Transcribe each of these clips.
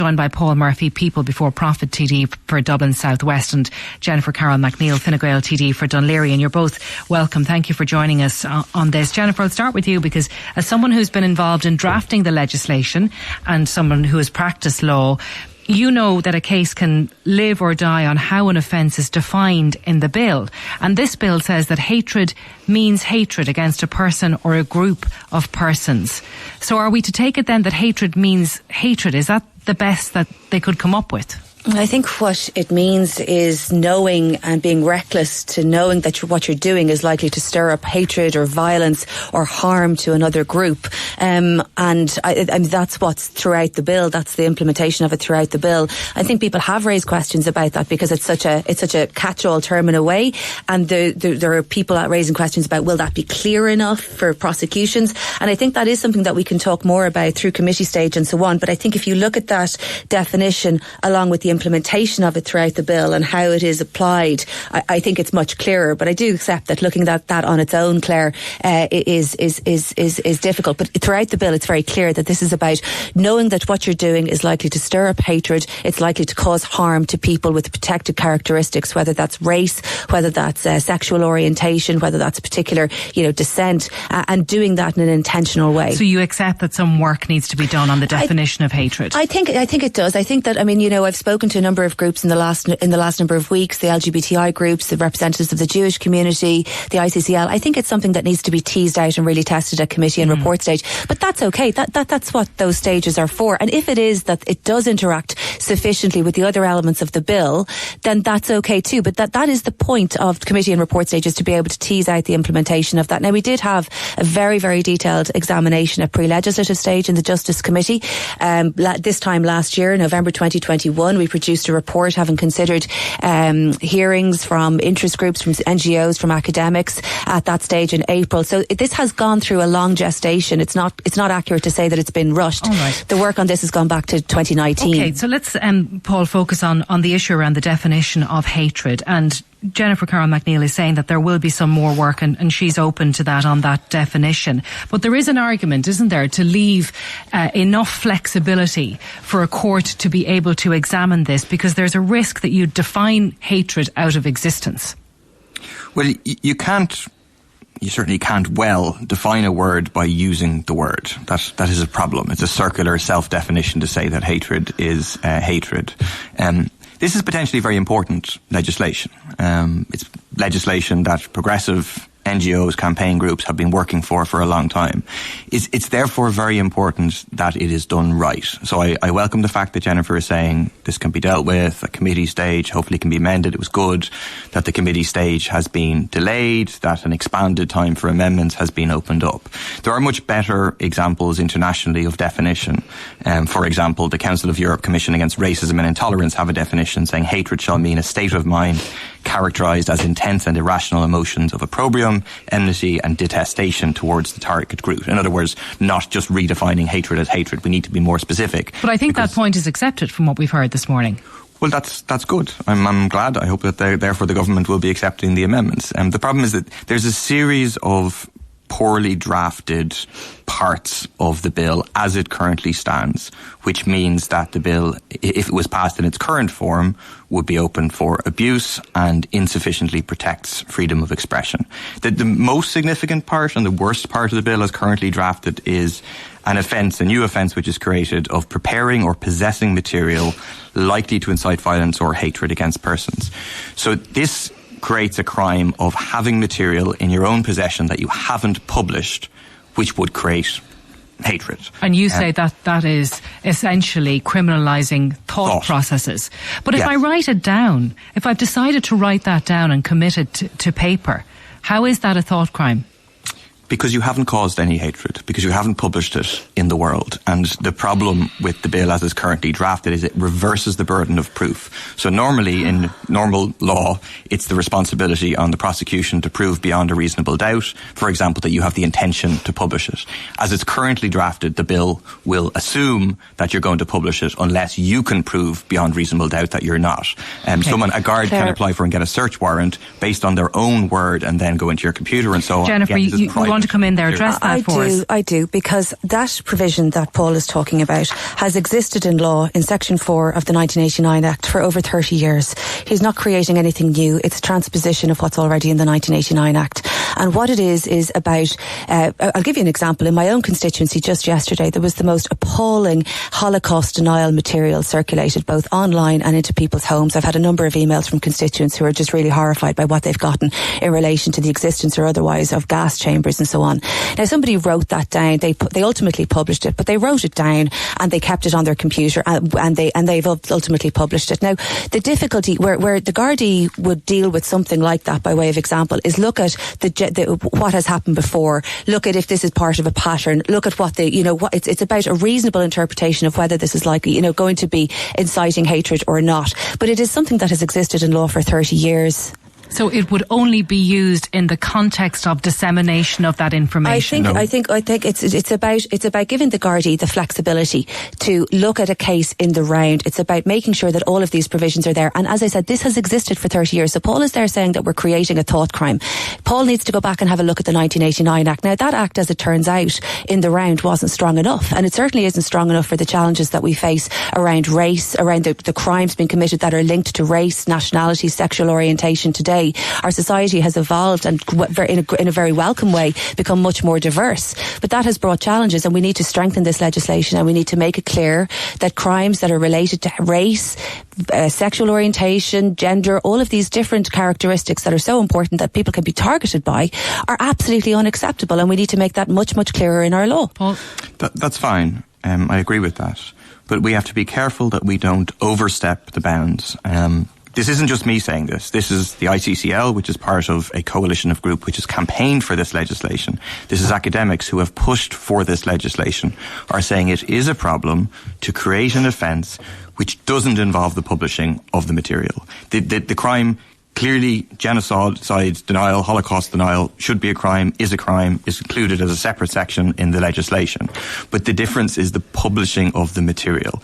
Joined by Paul Murphy, People Before Profit TD for Dublin South West, and Jennifer Carroll McNeill, Fine Gael TD for Dún Laoghaire. And you're both welcome. Thank you for joining us on this. Jennifer, I'll start with you, because as someone who's been involved in drafting the legislation and someone who has practiced law, you know that a case can live or die on how an offence is defined in the bill. And this bill says that hatred means hatred against a person or a group of persons. So are we to take it then that hatred means hatred? Is that the best that they could come up with? I think what it means is knowing and being reckless to knowing that what you're doing is likely to stir up hatred or violence or harm to another group. And that's what's throughout the bill. That's the implementation of it throughout the bill. I think people have raised questions about that because it's such a catch-all term in a way. And there are people raising questions about, will that be clear enough for prosecutions? And I think that is something that we can talk more about through committee stage and so on. But I think if you look at that definition along with the implementation of it throughout the bill and how it is applied, I think it's much clearer. But I do accept that looking at that on its own, Claire, is difficult. But throughout the bill, it's very clear that this is about knowing that what you're doing is likely to stir up hatred. It's likely to cause harm to people with protected characteristics, whether that's race, whether that's sexual orientation, whether that's particular, descent, and doing that in an intentional way. So you accept that some work needs to be done on the definition of hatred? I think it does. I think that, I've spoken to a number of groups in the last number of weeks, the LGBTI groups, the representatives of the Jewish community, the ICCL. I think it's something that needs to be teased out and really tested at committee and report stage. But that's okay. That's what those stages are for. And if it is that it does interact sufficiently with the other elements of the bill, then that's okay too. But that is the point of committee and report stages, to be able to tease out the implementation of that. Now, we did have a very, very detailed examination at pre-legislative stage in the Justice Committee. This time last year, November 2021, we produced a report having considered hearings from interest groups, from NGOs, from academics at that stage in April. So this has gone through a long gestation. It's not accurate to say that it's been rushed. All right. The work on this has gone back to 2019. Okay, so let's, Paul, focus on the issue around the definition of hatred. And Jennifer Carroll McNeill is saying that there will be some more work, and she's open to that on that definition. But there is an argument, isn't there, to leave enough flexibility for a court to be able to examine this, because there's a risk that you define hatred out of existence. Well, you certainly can't well define a word by using the word. That is a problem. It's a circular self-definition to say that hatred is hatred. This is potentially very important legislation. It's legislation that progressive NGOs, campaign groups have been working for a long time. It's therefore very important that it is done right. So I welcome the fact that Jennifer is saying this can be dealt with at committee stage, hopefully it can be amended. It was good that the committee stage has been delayed, that an expanded time for amendments has been opened up. There are much better examples internationally of definition. For example, the Council of Europe Commission Against Racism and Intolerance have a definition saying hatred shall mean a state of mind characterised as intense and irrational emotions of opprobrium, enmity and detestation towards the target group. In other words, not just redefining hatred as hatred. We need to be more specific. But I think that point is accepted from what we've heard this morning. Well, that's good. I'm glad. I hope that therefore the government will be accepting the amendments. The problem is that there's a series of poorly drafted parts of the bill as it currently stands, which means that the bill, if it was passed in its current form, would be open for abuse and insufficiently protects freedom of expression. The most significant part and the worst part of the bill as currently drafted is a new offence which is created of preparing or possessing material likely to incite violence or hatred against persons. So this creates a crime of having material in your own possession that you haven't published, which would create hatred. And you say that is essentially criminalising thought processes. But if I write it down, if I've decided to write that down and commit it to paper, how is that a thought crime? Because you haven't caused any hatred, because you haven't published it in the world. And the problem with the bill as it's currently drafted is it reverses the burden of proof. So normally, in normal law, it's the responsibility on the prosecution to prove beyond a reasonable doubt, for example, that you have the intention to publish it. As it's currently drafted, the bill will assume that you're going to publish it unless you can prove beyond reasonable doubt that you're not. A guard can apply for and get a search warrant based on their own word and then go into your computer and so on. Jennifer, you want want to come in there, address that for us? I do, because that provision that Paul is talking about has existed in law in Section 4 of the 1989 Act for over 30 years. He's not creating anything new. It's a transposition of what's already in the 1989 Act. And what it is about, I'll give you an example. In my own constituency just yesterday, there was the most appalling Holocaust denial material circulated both online and into people's homes. I've had a number of emails from constituents who are just really horrified by what they've gotten in relation to the existence or otherwise of gas chambers and so on. Now, somebody wrote that down. They ultimately published it, but they wrote it down and they kept it on their computer and they've ultimately published it. Now, the difficulty where the Gardaí would deal with something like that, by way of example, is look at what has happened before. Look at if this is part of a pattern. Look at what it's about a reasonable interpretation of whether this is likely, going to be inciting hatred or not. But it is something that has existed in law for 30 years. So it would only be used in the context of dissemination of that information. I think it's about giving the Gardaí the flexibility to look at a case in the round. It's about making sure that all of these provisions are there. And as I said, this has existed for 30 years. So Paul is there saying that we're creating a thought crime. Paul needs to go back and have a look at the 1989 Act. Now, that Act, as it turns out, in the round wasn't strong enough. And it certainly isn't strong enough for the challenges that we face around race, around the crimes being committed that are linked to race, nationality, sexual orientation today. Our society has evolved and in a very welcome way become much more diverse. But that has brought challenges, and we need to strengthen this legislation, and we need to make it clear that crimes that are related to race, sexual orientation, gender, all of these different characteristics that are so important that people can be targeted by are absolutely unacceptable, and we need to make that much, much clearer in our law. Paul? That's fine. I agree with that. But we have to be careful that we don't overstep the bounds. This isn't just me saying this. This is the ICCL, which is part of a coalition of group which has campaigned for this legislation. This is academics who have pushed for this legislation, are saying it is a problem to create an offence which doesn't involve the publishing of the material. The crime, clearly genocide denial, Holocaust denial should be a crime, is included as a separate section in the legislation. But the difference is the publishing of the material.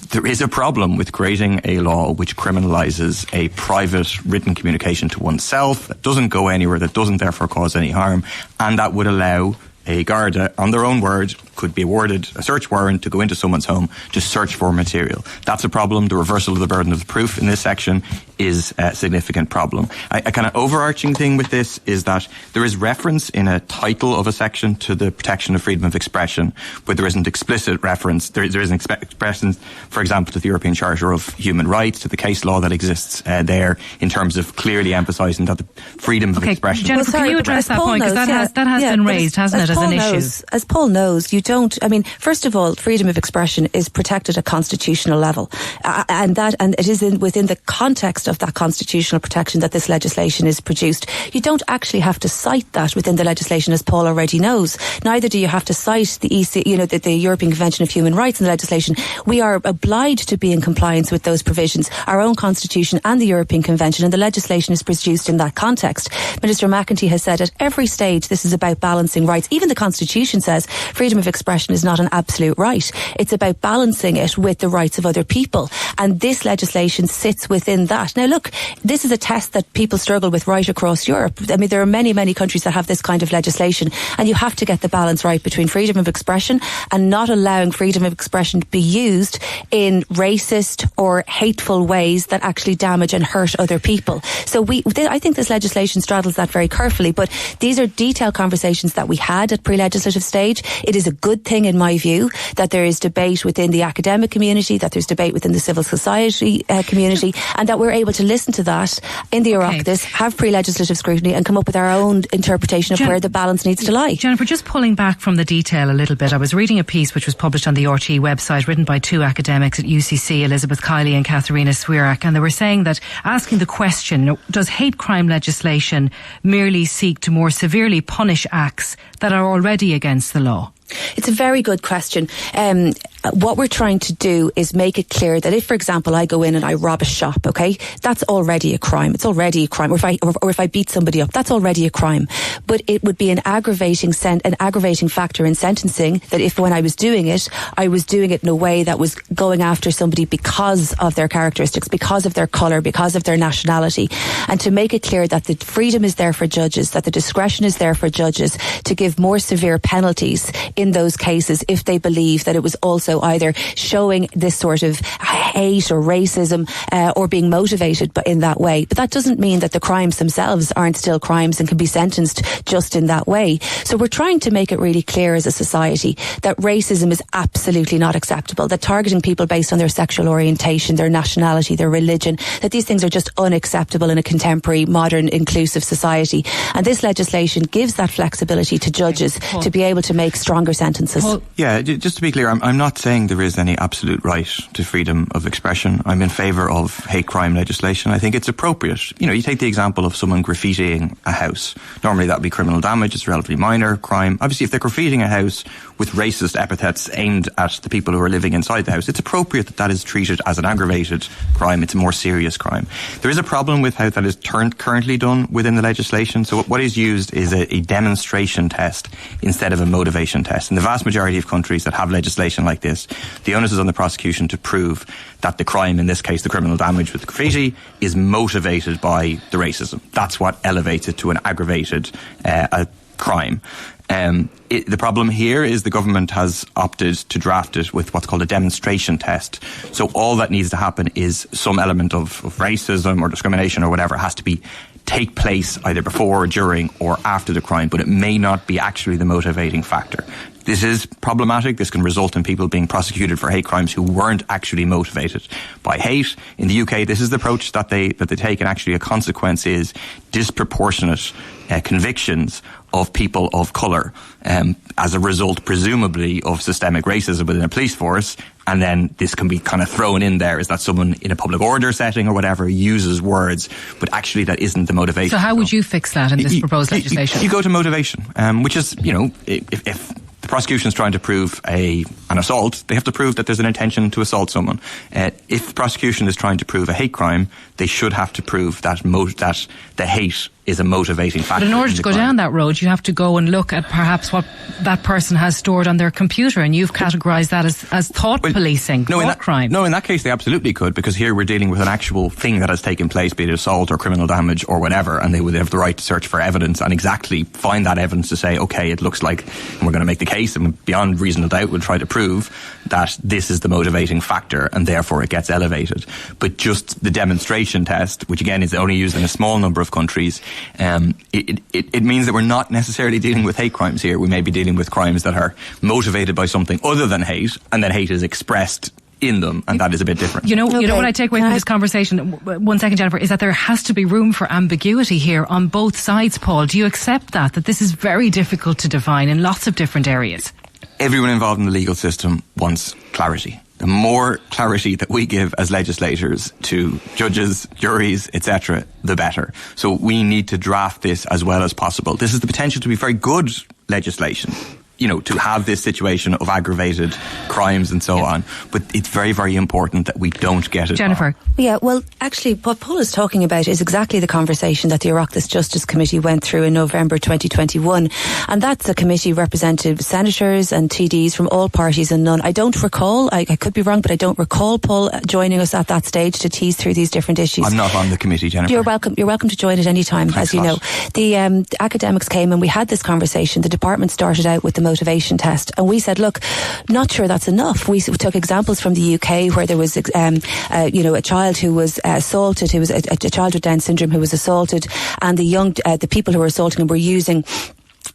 There is a problem with creating a law which criminalises a private written communication to oneself that doesn't go anywhere, that doesn't therefore cause any harm, and that would allow a Garda, on their own word, could be awarded a search warrant to go into someone's home to search for material. That's a problem. The reversal of the burden of proof in this section is a significant problem. A kind of overarching thing with this is that there is reference in a title of a section to the protection of freedom of expression, but there isn't explicit reference. There isn't expression, for example, to the European Charter of Human Rights, to the case law that exists there, in terms of clearly emphasising that the freedom of expression. Jennifer, can you address that point? Because that has been raised, hasn't it, as an issue? As Paul knows, you don't. I mean, first of all, freedom of expression is protected at constitutional level, and it is within the context of that constitutional protection that this legislation is produced. You don't actually have to cite that within the legislation, as Paul already knows. Neither do you have to cite the the European Convention of Human Rights in the legislation. We are obliged to be in compliance with those provisions, our own constitution and the European Convention, and the legislation is produced in that context. Minister McEntee has said at every stage this is about balancing rights. Even the Constitution says freedom of expression is not an absolute right. It's about balancing it with the rights of other people. And this legislation sits within that. Now look, this is a test that people struggle with right across Europe. I mean, there are many, many countries that have this kind of legislation, and you have to get the balance right between freedom of expression and not allowing freedom of expression to be used in racist or hateful ways that actually damage and hurt other people. So I think this legislation straddles that very carefully, but these are detailed conversations that we had at pre-legislative stage. It is a good thing, in my view, that there is debate within the academic community, that there's debate within the civil society community, and that we're able to listen to that in the Oireachtas, have pre-legislative scrutiny and come up with our own interpretation of where the balance needs to lie. Jennifer, just pulling back from the detail a little bit, I was reading a piece which was published on the RTE website, written by two academics at UCC, Elizabeth Kiley and Katharina Swierak, and they were saying that, asking the question, does hate crime legislation merely seek to more severely punish acts that are already against the law? It's a very good question. What we're trying to do is make it clear that if, for example, I go in and I rob a shop, okay, that's already a crime. It's already a crime. Or if I beat somebody up, that's already a crime. But it would be an aggravating factor in sentencing that if when I was doing it in a way that was going after somebody because of their characteristics, because of their colour, because of their nationality. And to make it clear that the freedom is there for judges, that the discretion is there for judges to give more severe penalties in those cases if they believe that it was also either showing this sort of hate or racism or being motivated in that way. But that doesn't mean that the crimes themselves aren't still crimes and can be sentenced just in that way. So we're trying to make it really clear as a society that racism is absolutely not acceptable, that targeting people based on their sexual orientation, their nationality, their religion, that these things are just unacceptable in a contemporary, modern, inclusive society. And this legislation gives that flexibility to judges to be able to make stronger sentences. Yeah, just to be clear, I'm not saying there is any absolute right to freedom of expression. I'm in favour of hate crime legislation. I think it's appropriate. You take the example of someone graffitiing a house. Normally that would be criminal damage. It's a relatively minor crime. Obviously, if they're graffitiing a house with racist epithets aimed at the people who are living inside the house, it's appropriate that is treated as an aggravated crime. It's a more serious crime. There is a problem with how that is currently done within the legislation. So what is used is a demonstration test instead of a motivation test. In the vast majority of countries that have legislation like this, the onus is on the prosecution to prove that the crime, in this case the criminal damage with graffiti, is motivated by the racism. That's what elevates it to an aggravated crime. The problem here is the government has opted to draft it with what's called a demonstration test. So all that needs to happen is some element of racism or discrimination or whatever has to take place either before, during or after the crime, but it may not be actually the motivating factor. This is problematic. This can result in people being prosecuted for hate crimes who weren't actually motivated by hate. In the UK, this is the approach that they take, and actually a consequence is disproportionate convictions of people of colour as a result, presumably, of systemic racism within a police force. And then this can be kind of thrown in there is that someone in a public order setting or whatever uses words, but actually that isn't the motivation. So how would you fix that in this proposed legislation? You go to motivation, which is, if the prosecution is trying to prove an assault, they have to prove that there's an intention to assault someone. If the prosecution is trying to prove a hate crime, they should have to prove that the hate is a motivating factor. But in order to go down that road, you have to go and look at perhaps what that person has stored on their computer, and you've categorised that as thought policing, thought crime. No, in that case they absolutely could, because here we're dealing with an actual thing that has taken place, be it assault or criminal damage or whatever, and they would have the right to search for evidence and exactly find that evidence to say, okay, it looks like, and we're going to make the case, and beyond reasonable doubt we'll try to prove that this is the motivating factor and therefore it gets elevated. But just the demonstration test, which again is only used in a small number of countries, it means that we're not necessarily dealing with hate crimes here. We may be dealing with crimes that are motivated by something other than hate, and then hate is expressed in them, and that is a bit different. You know what I take away from this conversation, one second, Jennifer, is that there has to be room for ambiguity here on both sides, Paul. Do you accept that this is very difficult to define in lots of different areas? Everyone involved in the legal system wants clarity. The more clarity that we give as legislators to judges, juries, etc., the better. So we need to draft this as well as possible. This has the potential to be very good legislation, to have this situation of aggravated crimes and so on. But it's very, very important that we don't get it Jennifer. wrong. Yeah, well, actually, what Paul is talking about is exactly the conversation that the Oireachtas Justice Committee went through in November 2021. And that's a committee represented senators and TDs from all parties and none. I don't recall, I could be wrong, but I don't recall Paul joining us at that stage to tease through these different issues. I'm not on the committee, Jennifer. You're welcome to join at any time, as you know. The academics came and we had this conversation. The department started out with the motivation test, and we said, look, not sure that's enough. We took examples from the UK where there was a child who was assaulted, who was a child with Down syndrome who was assaulted, and the people who were assaulting him were using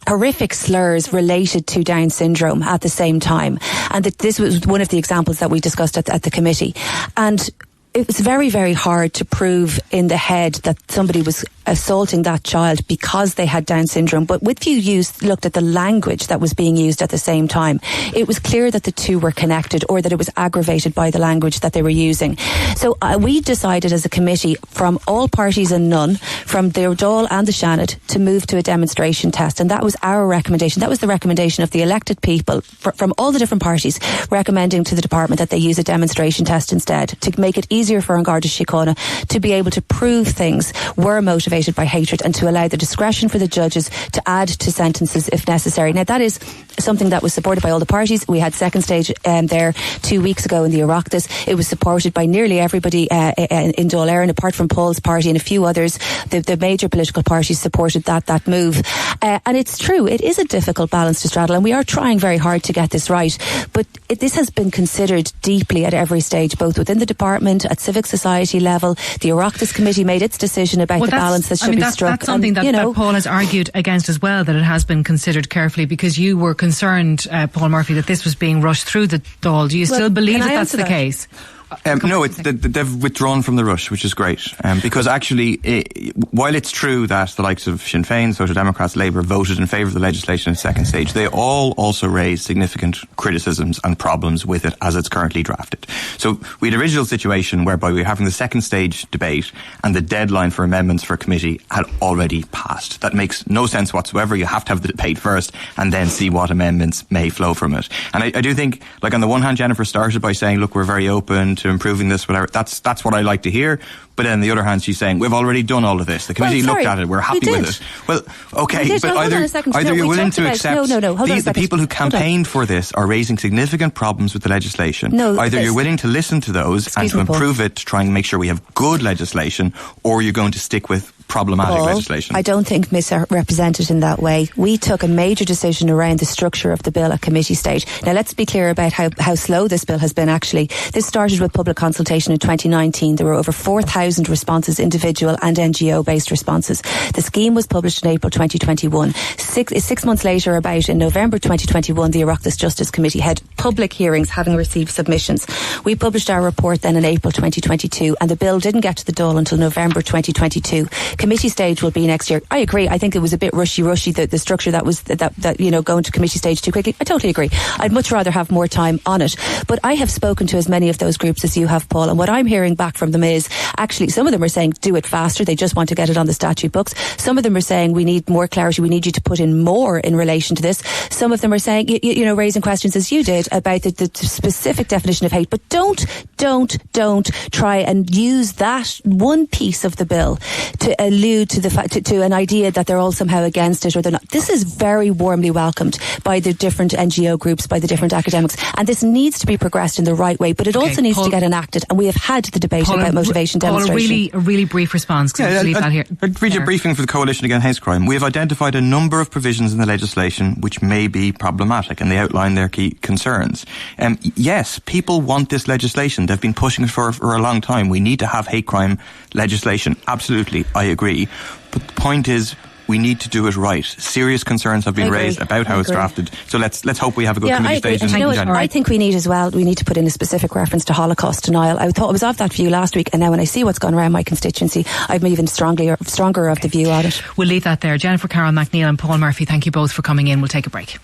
horrific slurs related to Down syndrome at the same time, and that this was one of the examples that we discussed at the committee. And it was very, very hard to prove in the head that somebody was assaulting that child because they had Down syndrome. But if you looked at the language that was being used at the same time, it was clear that the two were connected, or that it was aggravated by the language that they were using. So we decided as a committee, from all parties and none, from the Dáil and the Seanad, to move to a demonstration test. And that was our recommendation. That was the recommendation of the elected people from all the different parties, recommending to the department that they use a demonstration test instead, to make it easier for An Garda Síochána to be able to prove things were motivated by hatred, and to allow the discretion for the judges to add to sentences if necessary. Now, that is something that was supported by all the parties. We had second stage there 2 weeks ago in the Oireachtas. It was supported by nearly everybody in Dáil Éireann, apart from Paul's party and a few others. The major political parties supported that move. And it's true, it is a difficult balance to straddle, and we are trying very hard to get this right. But this has been considered deeply at every stage, both within the department, at civic society level. The Oireachtas committee made its decision about the balance that should be struck. That's something that Paul has argued against as well, that it has been considered carefully, because you were concerned, Paul Murphy, that this was being rushed through the Dáil. Do you still believe that that's the case? No, they've withdrawn from the rush, which is great. Because actually, while it's true that the likes of Sinn Féin, Social Democrats, Labour voted in favour of the legislation in second stage, they all also raised significant criticisms and problems with it as it's currently drafted. So we had an original situation whereby we were having the second stage debate, and the deadline for amendments for committee had already passed. That makes no sense whatsoever. You have to have the debate first and then see what amendments may flow from it. And I do think, like, on the one hand, Jennifer started by saying, look, we're very open to improving this, whatever. That's what I like to hear. But then on the other hand, she's saying, we've already done all of this. The committee looked at it. We're happy with it. Well, okay, but either you're willing to accept the people who campaigned for this are raising significant problems with the legislation. Either you're willing to listen to those and to improve it, to try and make sure we have good legislation, or you're going to stick with problematic legislation. I don't think misrepresented in that way. We took a major decision around the structure of the bill at committee stage. Now, let's be clear about how slow this bill has been, actually. This started with public consultation in 2019. There were over 4,000 responses, individual and NGO-based responses. The scheme was published in April 2021. Six months later, about in November 2021, the Oireachtas Justice Committee had public hearings, having received submissions. We published our report then in April 2022, and the bill didn't get to the Dáil until November 2022. Committee stage will be next year. I agree. I think it was a bit rushy, the structure that was going to committee stage too quickly. I totally agree. I'd much rather have more time on it. But I have spoken to as many of those groups as you have, Paul, and what I'm hearing back from them is, actually, some of them are saying do it faster. They just want to get it on the statute books. Some of them are saying we need more clarity. We need you to put in more in relation to this. Some of them are saying, raising questions as you did about the specific definition of hate. But don't try and use that one piece of the bill to allude to the fact to an idea that they're all somehow against it or they're not. This is very warmly welcomed by the different NGO groups, by the different academics, and this needs to be progressed in the right way. But it also needs to get enacted, and we have had the debate about motivation demonstration. A really brief response. I'd read your briefing for the Coalition Against Hate Crime. We have identified a number of provisions in the legislation which may be problematic, and they outline their key concerns. Yes, people want this legislation. They've been pushing it for a long time. We need to have hate crime legislation. Absolutely, I agree. But the point is, we need to do it right. Serious concerns have been raised about how it's drafted. So let's hope we have a good committee stage in January. I think we need as well, we need to put in a specific reference to Holocaust denial. I thought I was of that view last week, and now when I see what's gone around my constituency, I'm even stronger of the view on it. We'll leave that there. Jennifer Carroll MacNeill and Paul Murphy, thank you both for coming in. We'll take a break.